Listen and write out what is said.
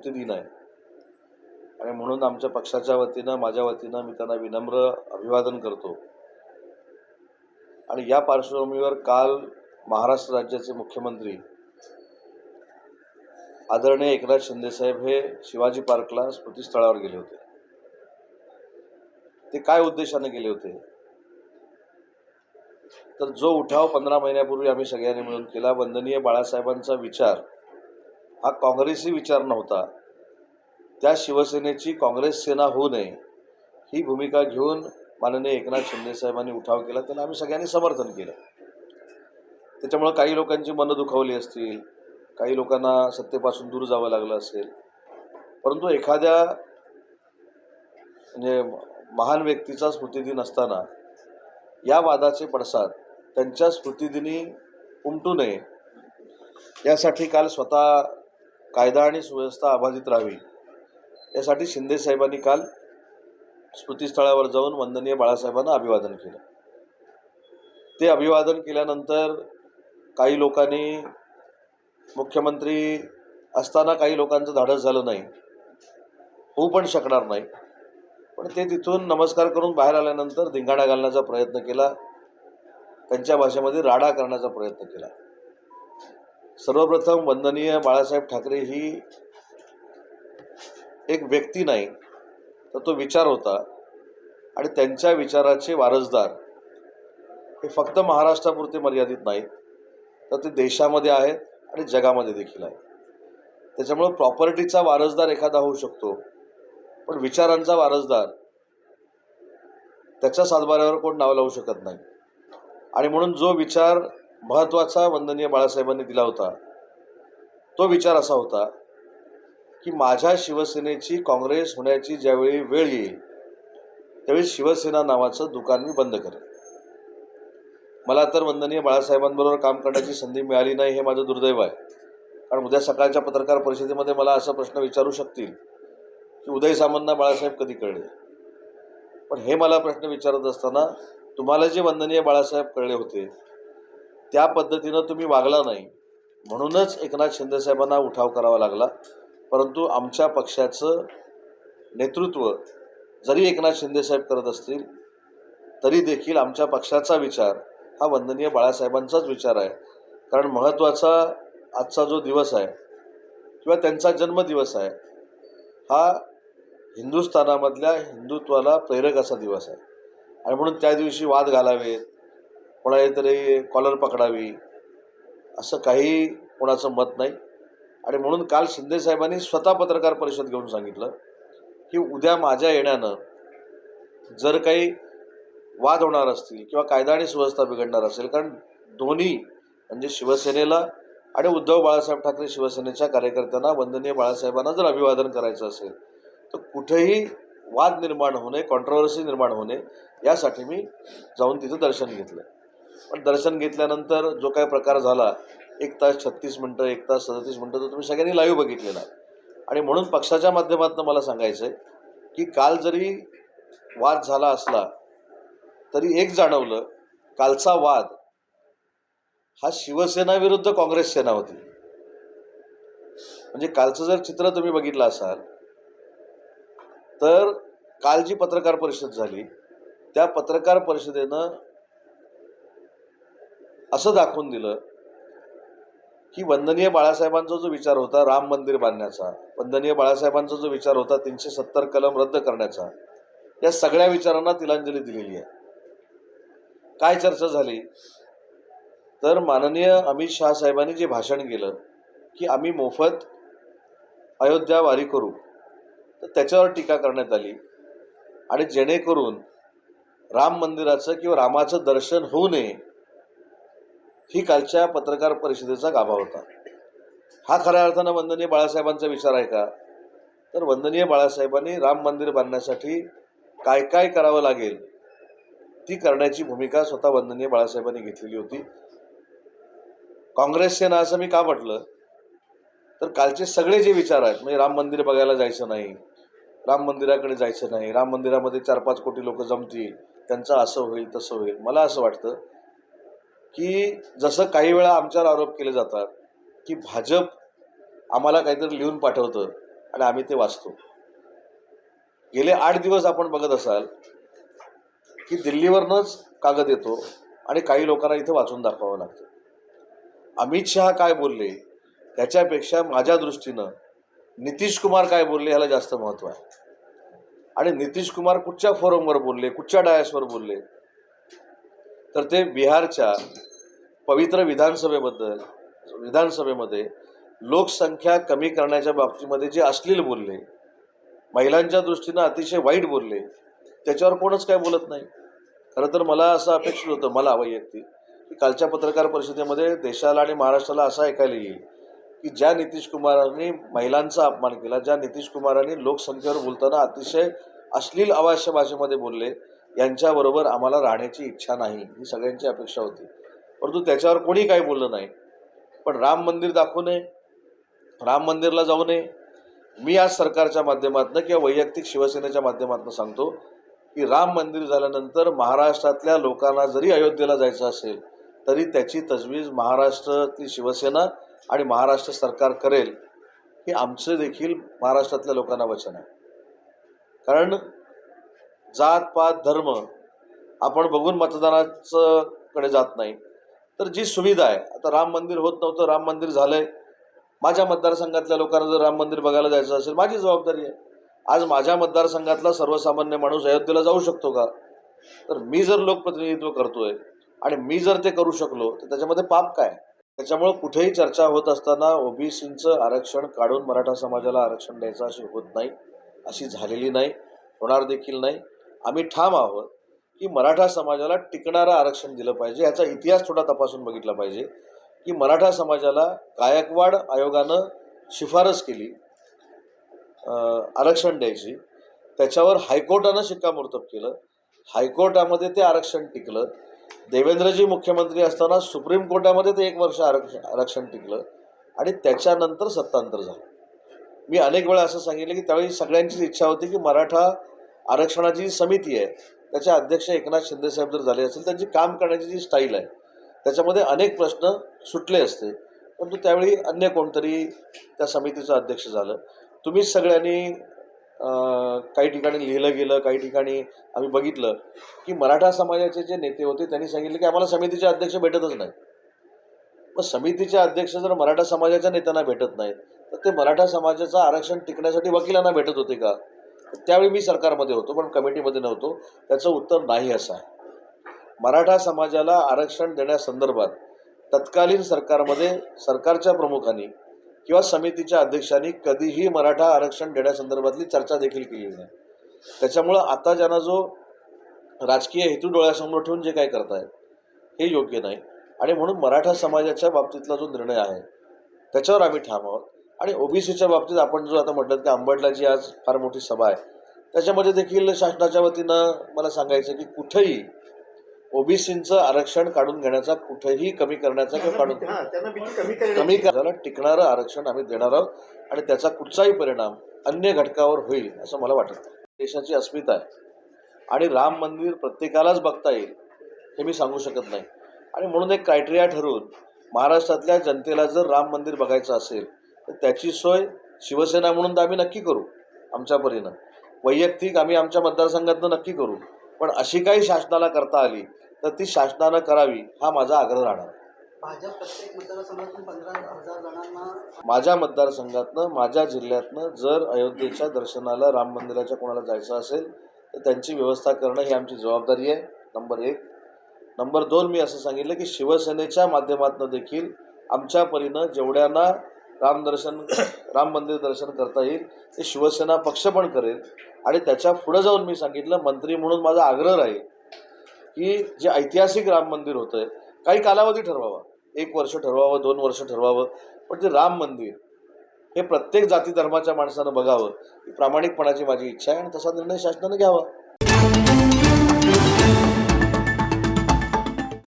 स्मृतिदिन आहे आणि म्हणून आमच्या पक्षाच्या वतीनं माझ्या वतीनं मी त्यांना विनम्र अभिवादन करतो। आणि या पार्श्वभूमीवर काल महाराष्ट्र राज्याचे मुख्यमंत्री आदरणीय एकनाथ शिंदे साहेब हे शिवाजी पार्कला स्मृतिस्थळावर गेले होते। ते काय उद्देशाने गेले होते तर जो उठाव 15 महिन्यापूर्वी आम्ही सगळ्यांनी मिळून केला, वंदनीय बाळासाहेबांचा विचार हा काँग्रेसी विचार नव्हता, त्या शिवसेनेची काँग्रेस सेना होऊ नये ही भूमिका घेऊन माननीय एकनाथ शिंदे साहेबांनी उठाव केला, त्याला आम्ही सगळ्यांनी समर्थन केलं। त्याच्यामुळे काही लोकांची मनं दुखावली असतील, काही लोकांना सत्तेपासून दूर जावं लागलं असेल, परंतु एखाद्या म्हणजे महान व्यक्तीचा स्मृतिदिन असताना या वादाचे पडसाद त्यांच्या स्मृतिदिनी उमटू नये यासाठी काल स्वतः कायदा आणि सुव्यवस्था अबाधित राहावी यासाठी शिंदे साहेबांनी काल स्मृतिस्थळावर जाऊन वंदनीय बाळासाहेबांना अभिवादन केलं। ते अभिवादन केल्यानंतर काही लोकांनी, मुख्यमंत्री असताना काही लोकांचं धाडस झालं नाही, होऊ पण शकणार नाही, पण ते तिथून नमस्कार करून बाहेर आल्यानंतर धिंगाणा घालण्याचा प्रयत्न केला, त्यांच्या भाषेमध्ये राडा करण्याचा प्रयत्न केला। सर्वप्रथम वंदनीय बाळासाहेब ठाकरे ही एक व्यक्ती नाही तर तो विचार होता आणि त्यांच्या विचाराचे वारसदार हे फक्त महाराष्ट्रापुरते मर्यादित नाहीत तर ते देशामध्ये आहेत आणि जगामध्ये देखील आहेत। त्याच्यामुळे प्रॉपर्टीचा वारसदार एखादा होऊ शकतो, पण विचारांचा वारसदार त्याच्या सातबाऱ्यावर कोण नाव लावू शकत नाही। आणि म्हणून जो विचार महत्त्वाचा वंदनीय बाळासाहेबांनी दिला होता तो विचार असा होता की माझ्या शिवसेनेची काँग्रेस होण्याची ज्यावेळी वेळ येईल त्यावेळी शिवसेना नावाचं दुकान मी बंद करेन। मला तर वंदनीय बाळासाहेबांबरोबर काम करण्याची संधी मिळाली नाही हे माझं दुर्दैव आहे, कारण उद्या सकाळच्या पत्रकार परिषदेमध्ये मला असा प्रश्न विचारू शकतील की उदय सामंतांना बाळासाहेब कधी कळले, पण हे मला प्रश्न विचारत असताना तुम्हाला जे वंदनीय बाळासाहेब कळले होते त्या पद्धतीनं तुम्ही वागला नाही, म्हणूनच एकनाथ शिंदे साहेबांना उठाव करावा लागला। परंतु आमच्या पक्षाचं नेतृत्व जरी एकनाथ शिंदे साहेब करत असतील तरी देखील आमच्या पक्षाचा विचार हा वंदनीय बाळासाहेबांचाच विचार आहे, कारण महत्त्वाचा आजचा जो दिवस आहे किंवा त्यांचा जन्मदिवस आहे हा हिंदुस्थानामधल्या हिंदुत्वाला प्रेरक असा दिवस आहे आणि म्हणून त्या दिवशी वाद घालावेत, कोणाला तरी कॉलर पकडावी असं काही कोणाचं मत नाही। आणि म्हणून काल शिंदे साहेबांनी स्वतः पत्रकार परिषद घेऊन सांगितलं की उद्या माझ्या येण्यानं जर काही वाद होणार असतील किंवा कायदा आणि सुव्यवस्था बिघडणार असेल, कारण दोन्ही म्हणजे शिवसेनेला आणि उद्धव बाळासाहेब ठाकरे शिवसेनेच्या कार्यकर्त्यांना वंदनीय बाळासाहेबांना जर अभिवादन करायचं असेल तर कुठेही वाद निर्माण होणे, कॉन्ट्रोवर्सी निर्माण होणे यासाठी मी जाऊन तिथं दर्शन घेतलं। पण दर्शन घेतल्यानंतर जो काही प्रकार झाला 1 तास 36 मिनटं 1 तास 37 मिनटं तर तुम्ही सगळ्यांनी लाईव्ह बघितलेला आहे। आणि म्हणून पक्षाच्या माध्यमातून मला सांगायचं आहे की काल जरी वाद झाला असला तरी एक जाणवलं, कालचा वाद हा शिवसेना विरुद्ध काँग्रेस सेना होती। म्हणजे कालचं जर चित्र तुम्ही बघितलं असाल तर काल जी पत्रकार परिषद झाली त्या पत्रकार परिषदेनं असं दाखवून दिलं की वंदनीय बाळासाहेबांचा जो विचार होता राम मंदिर बांधण्याचा, वंदनीय बाळासाहेबांचा जो विचार होता 370 कलम रद्द करण्याचा, या सगळ्या विचारांना तिलांजली दिलेली आहे। काय चर्चा झाली तर माननीय अमित शहा साहेबांनी जे भाषण केलं की आम्ही मोफत अयोध्या वारी करू, तर त्याच्यावर टीका करण्यात आली आणि जेणेकरून राम मंदिराचं किंवा रामाचं दर्शन होऊ नये ही कालच्या पत्रकार परिषदेचा गाभा होता। हा खऱ्या अर्थानं वंदनीय बाळासाहेबांचा विचार आहे का? तर वंदनीय बाळासाहेबांनी राम मंदिर बांधण्यासाठी काय काय करावं लागेल ती करण्याची भूमिका स्वतः वंदनीय बाळासाहेबांनी घेतलेली होती। काँग्रेस सेना असं मी का म्हटलं तर कालचे सगळे जे विचार आहेत, म्हणजे राम मंदिर बघायला जायचं नाही, राम मंदिराकडे जायचं नाही, राम मंदिरामध्ये 4-5 कोटी लोक जमतील, त्यांचं असं होईल तसं होईल, मला असं वाटतं की जसं काही वेळा आमच्यावर आरोप केले जातात की भाजप आम्हाला काहीतरी लिहून पाठवतं आणि आम्ही ते वाचतो. गेले 8 दिवस आपण बघत असाल की दिल्लीवरनंच कागद येतो आणि काही लोकांना इथं वाचून दाखवावं लागतं. अमित शहा काय बोलले त्याच्यापेक्षा माझ्या दृष्टीनं नितीश कुमार काय बोलले ह्याला जास्त महत्त्व आहे. आणि नितीश कुमार कुठच्या फोरमवर बोलले, कुठच्या डायसवर बोलले, तर ते बिहारच्या पवित्र विधानसभेमध्ये लोकसंख्या कमी करण्याच्या बाबतीमध्ये जे अश्लील बोलले, महिलांच्या दृष्टीनं अतिशय वाईट बोलले, त्याच्यावर कोणच काय बोलत नाही. खरं तर मला असं अपेक्षित होतं, मला वैयक्तिक, की कालच्या पत्रकार परिषदेमध्ये देशाला आणि महाराष्ट्राला असं ऐकायला येईल की ज्या नितीश कुमारांनी महिलांचा अपमान केला, ज्या नितीश कुमारांनी लोकसंख्येवर बोलताना अतिशय अश्लील अवाच्य भाषेमध्ये बोलले, यांच्याबरोबर आम्हाला राहण्याची इच्छा नाही, ही सगळ्यांची अपेक्षा होती. परंतु त्याच्यावर कोणी काही बोललं नाही. पण राम मंदिर दाखवू नये, राम मंदिरला जाऊ नये. मी आज सरकारच्या माध्यमातून किंवा वैयक्तिक शिवसेनेच्या माध्यमातून सांगतो की राम मंदिर झाल्यानंतर महाराष्ट्रातल्या लोकांना जरी अयोध्येला जायचं असेल तरी त्याची तजवीज महाराष्ट्रातली शिवसेना आणि महाराष्ट्र सरकार करेल, हे आमचं देखील महाराष्ट्रातल्या लोकांना वचन आहे. कारण जात पात धर्म आपण बघून मतदानाचं कडे जात नाही. तर जी सुविधा आहे, आता राम मंदिर होत नव्हतं, राम मंदिर झालंय, माझ्या मतदारसंघातल्या लोकांना जर राम मंदिर बघायला जायचं असेल, माझी जबाबदारी आहे. आज माझ्या मतदारसंघातला सर्वसामान्य माणूस अयोध्येला जाऊ शकतो का? तर मी जर लोकप्रतिनिधित्व करतोय आणि मी जर ते करू शकलो तर त्याच्यामध्ये पाप काय? त्याच्यामुळे कुठेही चर्चा होत असताना ओबीसीचं आरक्षण काढून मराठा समाजाला आरक्षण द्यायचं अशी होत नाही, अशी झालेली नाही, होणार देखील नाही. आम्ही ठाम आहोत की मराठा समाजाला टिकणारं आरक्षण दिलं पाहिजे. याचा इतिहास थोडा तपासून बघितला पाहिजे की मराठा समाजाला गायकवाड आयोगानं शिफारस केली आरक्षण द्यायची, त्याच्यावर हायकोर्टानं शिक्कामोर्तब केलं, हायकोर्टामध्ये ते आरक्षण टिकलं. देवेंद्रजी मुख्यमंत्री असताना सुप्रीम कोर्टामध्ये ते 1 वर्ष आरक्षण टिकलं आणि त्याच्यानंतर सत्तांतर झालं. मी अनेक वेळा असं सांगितलं की त्यावेळी सगळ्यांचीच इच्छा होती की मराठा आरक्षणाची जी समिती आहे त्याचे अध्यक्ष एकनाथ शिंदेसाहेब जर झाले असेल, त्यांची काम करण्याची जी स्टाईल आहे त्याच्यामध्ये अनेक प्रश्न सुटले असते. परंतु त्यावेळी अन्य कोणतरी त्या समितीचं अध्यक्ष झालं. तुम्हीच सगळ्यांनी काही ठिकाणी लिहिलं गेलं, काही ठिकाणी आम्ही बघितलं की मराठा समाजाचे जे नेते होते त्यांनी सांगितलं की आम्हाला समितीचे अध्यक्ष भेटतच नाही. मग समितीचे अध्यक्ष जर मराठा समाजाच्या नेत्यांना भेटत नाहीत तर ते मराठा समाजाचं आरक्षण टिकण्यासाठी वकिलांना भेटत होते का? त्यावेळी मी सरकारमध्ये होतो पण कमिटीमध्ये नव्हतो. त्याचं उत्तर नाही असं आहे. मराठा समाजाला आरक्षण देण्यासंदर्भात तत्कालीन सरकारमध्ये सरकारच्या प्रमुखांनी किंवा समितीच्या अध्यक्षांनी कधीही मराठा आरक्षण देण्यासंदर्भातली चर्चा देखील केली नाही. त्याच्यामुळं आता ज्यांना जो राजकीय हेतू डोळ्यासमोर ठेवून जे काय करतायत हे योग्य नाही. आणि म्हणून मराठा समाजाच्या बाबतीतला जो निर्णय आहे त्याच्यावर आम्ही ठाम आहोत. आणि ओबीसीच्या बाबतीत आपण जो आता म्हटलं की अंबडला जी आज फार मोठी सभा आहे त्याच्यामध्ये देखील शासनाच्या वतीनं मला सांगायचं की कुठेही ओबीसीचं आरक्षण काढून घेण्याचा, कुठेही कमी करण्याचा किंवा कमी करायला टिकणारं आरक्षण आम्ही देणार आहोत आणि त्याचा कुठचाही परिणाम अन्य घटकावर होईल असं मला वाटत नाही. देशाची अस्मिता आहे आणि राम मंदिर प्रत्येकालाच बघता येईल हे मी सांगू शकत नाही. आणि म्हणून एक क्रायटेरिया ठरवून महाराष्ट्रातल्या जनतेला जर राम मंदिर बघायचं असेल तर त्याची सोय शिवसेना म्हणून तर आम्ही नक्की करू, आमच्या परीनं वैयक्तिक आम्ही आमच्या मतदारसंघातनं नक्की करू. पण अशी काही शासनाला करता आली तर ती शासनानं करावी हा माझा आग्रह राहणार. माझ्या मतदारसंघातनं, माझ्या जिल्ह्यातनं जर अयोध्येच्या दर्शनाला राम मंदिराच्या कोणाला जायचं असेल तर त्यांची व्यवस्था करणं ही आमची जबाबदारी आहे, नंबर 1. नंबर 2, मी असं सांगितलं की शिवसेनेच्या माध्यमातून देखील आमच्या परीनं जेवढ्यांना राम मंदिर दर्शन करता येईल ते शिवसेना पक्ष पण करेल. आणि त्याच्या पुढं जाऊन मी सांगितलं, मंत्री म्हणून माझा आग्रह राहील की जे ऐतिहासिक राम मंदिर होतंय काही कालावधी ठरवावा, 1 वर्ष ठरवावं, 2 वर्ष ठरवावं, पण ते राम मंदिर हे प्रत्येक जाती धर्माच्या माणसानं बघावं ही प्रामाणिकपणाची माझी इच्छा आहे आणि तसा निर्णय शासनानं घ्यावा.